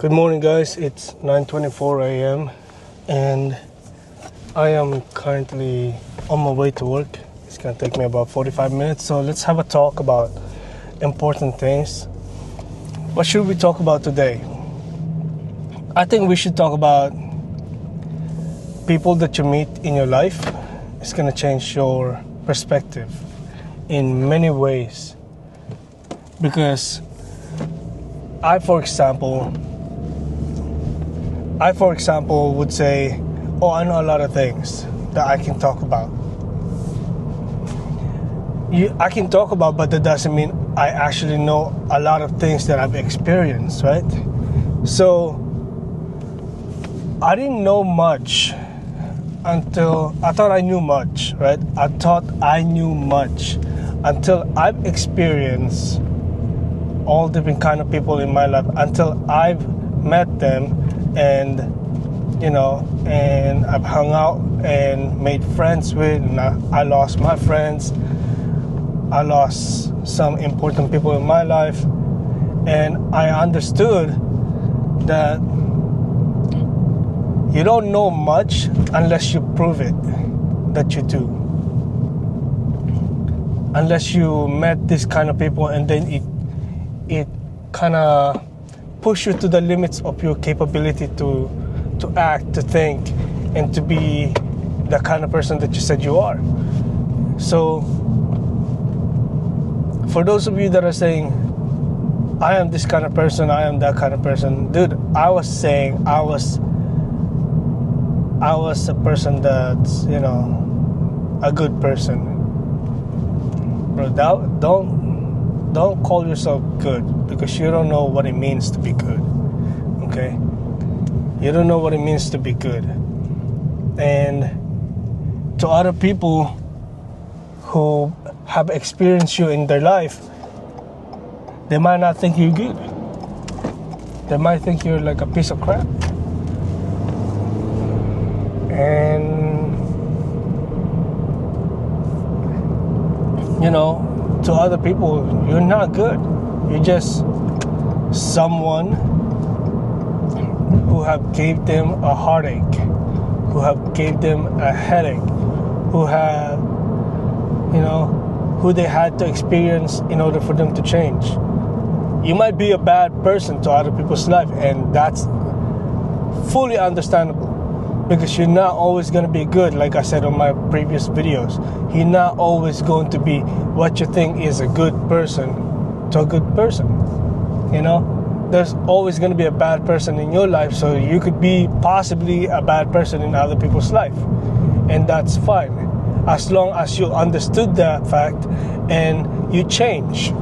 Good morning, guys. It's 9:24 a.m. and I am currently on my way to work. It's gonna take me about 45 minutes. So let's have a talk about important things. What should we talk about today? I think we should talk about people that you meet in your life. It's gonna change your perspective in many ways. Because I, for example, would say, oh, I know a lot of things that I can talk about. I can talk about, but that doesn't mean I actually know a lot of things that I've experienced, right? So I didn't know much until I thought I knew much, right? I thought I knew much until I've experienced all different kind of people in my life, until I've met them and I've hung out and made friends with, and I lost my friends. I lost some important people in my life, and I understood that you don't know much unless you prove it that you do. Unless you met this kind of people and then it kind of push you to the limits of your capability to act, to think, and to be the kind of person that you said you are. So for those of you that are saying, I am this kind of person, I am that kind of person, dude, I was saying I was a person that's, a good person. Bro, don't call yourself good, because you don't know what it means to be good. Okay? You don't know what it means to be good. And to other people who have experienced you in their life, they might not think you're good. They might think you're like a piece of crap. And to other people, you're not good. You're just someone who have gave them a heartache, who have gave them a headache, who they had to experience in order for them to change. You might be a bad person to other people's life, and that's fully understandable, because you're not always going to be good. Like I said on my previous videos, you're not always going to be what you think is a good person to a good person. There's always going to be a bad person in your life, so you could be possibly a bad person in other people's life, and that's fine, as long as you understood that fact and you change.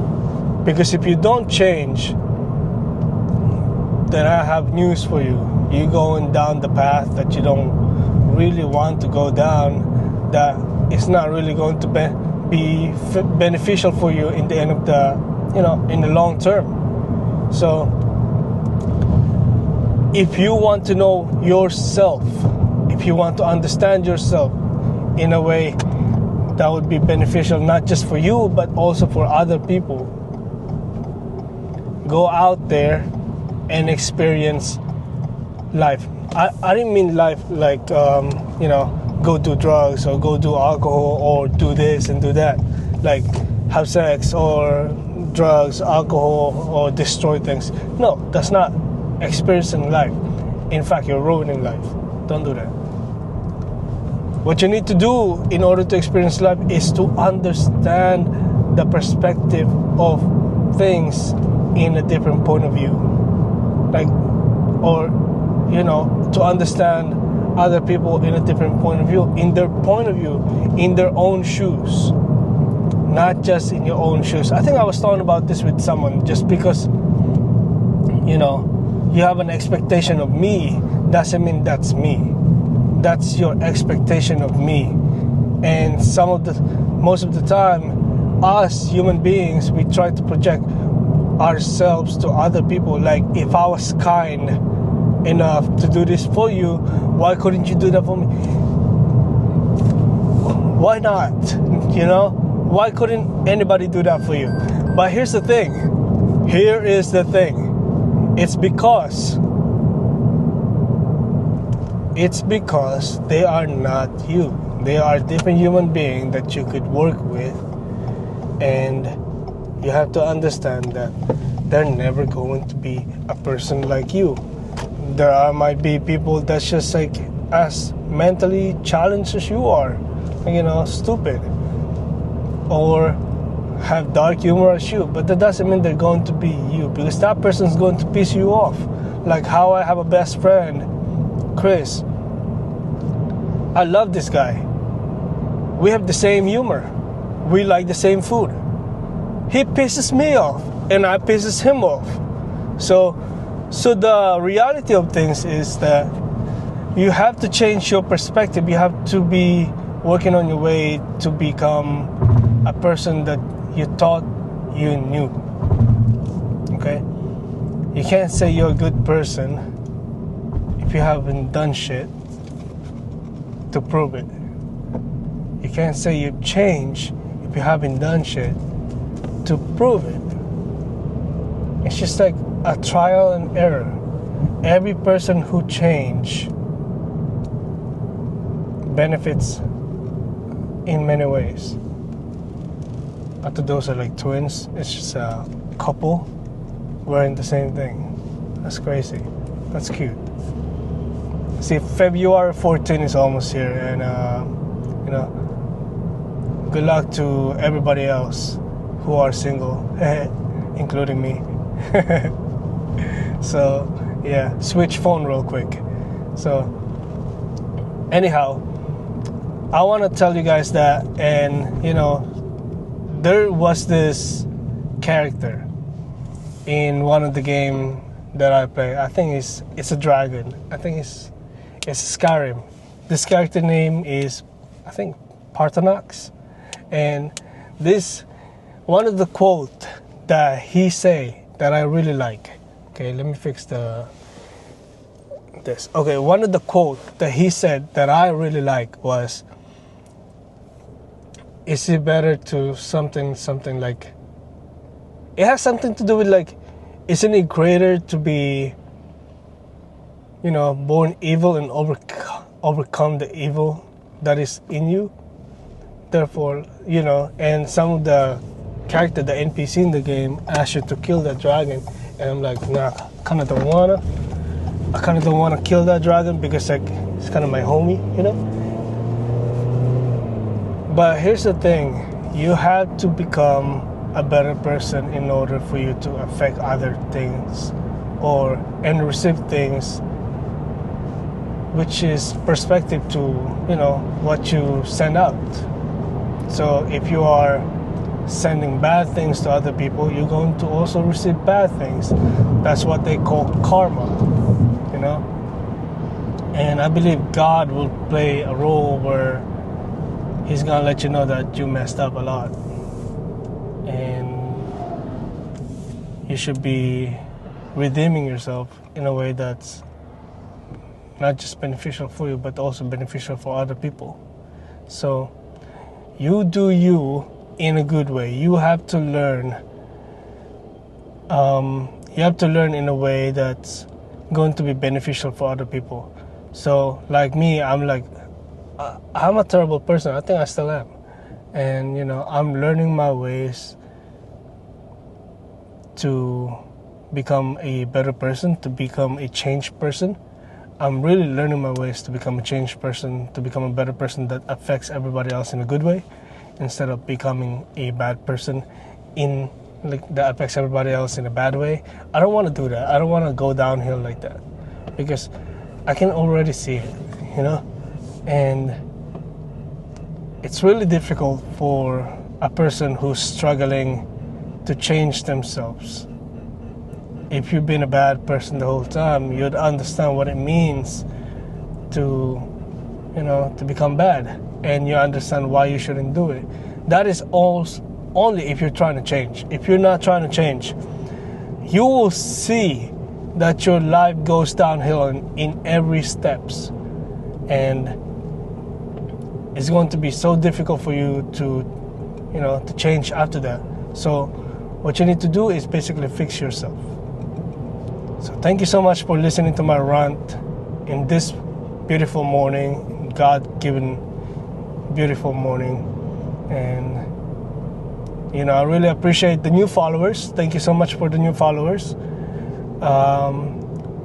Because if you don't change, then I have news for you. You're going down the path that you don't really want to go down, that it's not really going to be beneficial for you in the end of the, in the long term. So if you want to know yourself, if you want to understand yourself in a way that would be beneficial not just for you but also for other people, go out there and experience life. I didn't mean life like go do drugs or go do alcohol or do this and do that, like have sex or drugs, alcohol, or destroy things. No, that's not experiencing life. In fact, you're ruining life. Don't do that. What you need to do in order to experience life is to understand the perspective of things in a different point of view, to understand other people in a different point of view, in their point of view, in their own shoes, not just in your own shoes. I think I was talking about this with someone. Just because you have an expectation of me doesn't mean that's me. That's your expectation of me. And most of the time, us human beings, we try to project ourselves to other people. Like, if I was kind enough to do this for you, why couldn't you do that for me? Why not? Why couldn't anybody do that for you? But here's the thing. It's because it's because they are not you. They are a different human being that you could work with, and you have to understand that they're never going to be a person like you. Might be people that's just like as mentally challenged as you are, stupid, or have dark humor as you, but that doesn't mean they're going to be you, because that person's going to piss you off. Like how I have a best friend, Chris. I love this guy. We have the same humor. We like the same food. He pisses me off and I pisses him off. So the reality of things is that you have to change your perspective. You have to be working on your way to become a person that you thought you knew. Okay? You can't say you're a good person if you haven't done shit to prove it. You can't say you've changed if you haven't done shit to prove it. It's just like a trial and error. Every person who change benefits in many ways. I thought those are like twins. It's just a couple wearing the same thing. That's crazy. That's cute. See, February 14 is almost here, and good luck to everybody else who are single, including me. So yeah, switch phone real quick. So anyhow, I want to tell you guys that, and there was this character in one of the game that I play. I think it's a dragon. I think it's Skyrim. This character name is, I think, Parthenox. And this one of the quote that he say that I really like. Okay, let me fix this. Okay, one of the quote that he said that I really like was, is it better to something like, it has something to do with like, isn't it greater to be, born evil and overcome the evil that is in you? Therefore, and some of the character, the NPC in the game, ask you to kill that dragon, and I'm like, nah, I kind of don't wanna kill that dragon because like it's kind of my homie, But here's the thing: you have to become a better person in order for you to affect other things and receive things, which is perspective to what you send out. So if you are sending bad things to other people, you're going to also receive bad things. That's what they call karma, And I believe God will play a role where He's gonna let you know that you messed up a lot, and you should be redeeming yourself in a way that's not just beneficial for you, but also beneficial for other people. So you do you in a good way. You have to learn. You have to learn in a way that's going to be beneficial for other people. So like me, I'm a terrible person. I think I still am. And, I'm learning my ways to become a better person, to become a changed person. I'm really learning my ways to become a changed person, to become a better person that affects everybody else in a good way, instead of becoming a bad person that affects everybody else in a bad way. I don't want to do that. I don't want to go downhill like that, because I can already see it, and it's really difficult for a person who's struggling to change themselves. If you've been a bad person the whole time, you'd understand what it means to become bad, and you understand why you shouldn't do it. That is only if you're trying to change. If you're not trying to change, you will see that your life goes downhill in every steps, and it's going to be so difficult for you to change after that. So what you need to do is basically fix yourself. So thank you so much for listening to my rant in this beautiful morning, God-given beautiful morning. And I really appreciate the new followers. Thank you so much for the new followers.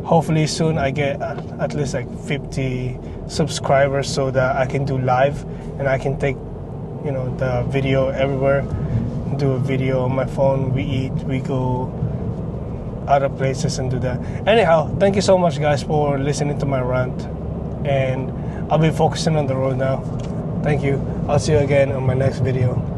Hopefully soon I get at least like 50 subscribers so that I can do live and I can take the video everywhere, do a video on my phone. We eat, we go other places and do that. Anyhow, thank you so much guys for listening to my rant, and I'll be focusing on the road now. Thank you. I'll see you again on my next video.